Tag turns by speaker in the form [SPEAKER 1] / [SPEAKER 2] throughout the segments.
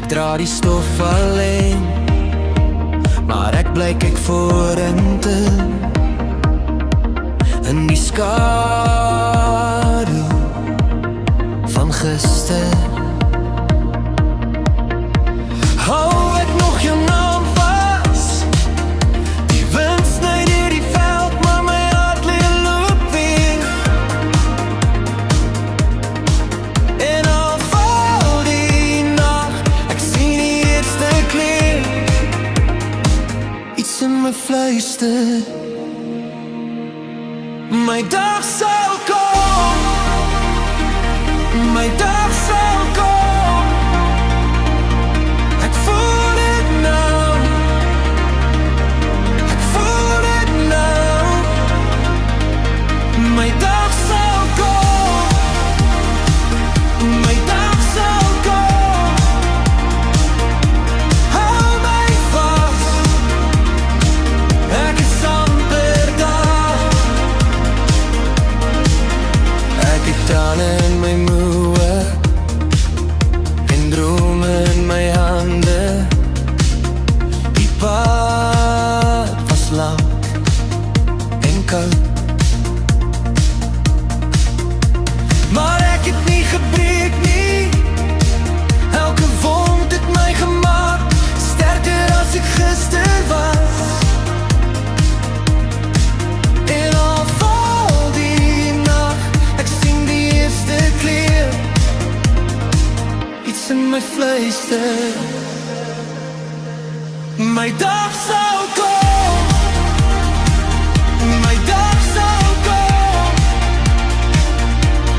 [SPEAKER 1] Ek dra die stof alleen, maar ek bly kyk vorentoe in die skadu van gister. Hou ek nog jou naam vas? Die wind sny deur die veld, maar my hart loop weer. En al val die nacht, ek sien die eerste kleur. Iets in my fluister, my dag sal kom, my dag sal kom. Ek voel dit nou, ek voel dit nou. My dag sal kom, my dag sal kom. Hou my vas, ek is amper daar. Ek het trane in my moe en drome in my hande. Die pad was lang en koud, maar ek het nie gebreek nie. Elke wond het my gemaak sterker as ek gister was. En al val die nacht, ek sien die eerste kleur. Iets in my fluister, my dag sal kom, my dag sal kom.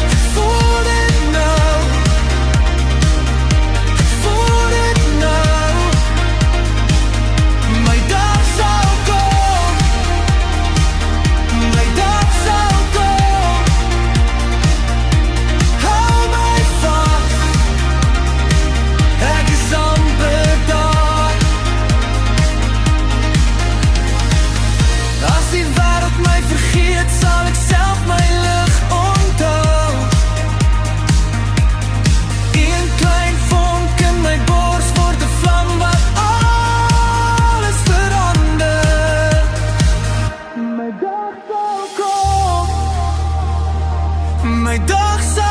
[SPEAKER 1] Ek voel dit nou, ek voel dit nou. My dag sal kom, my dag sal kom. Hou my vas, ek is amper daar. As die wêreld my vergeet, sal ek self my lig onthou. Een klein vonk in my bors word 'n vlam wat alles verander. My dag sal kom, my dag sal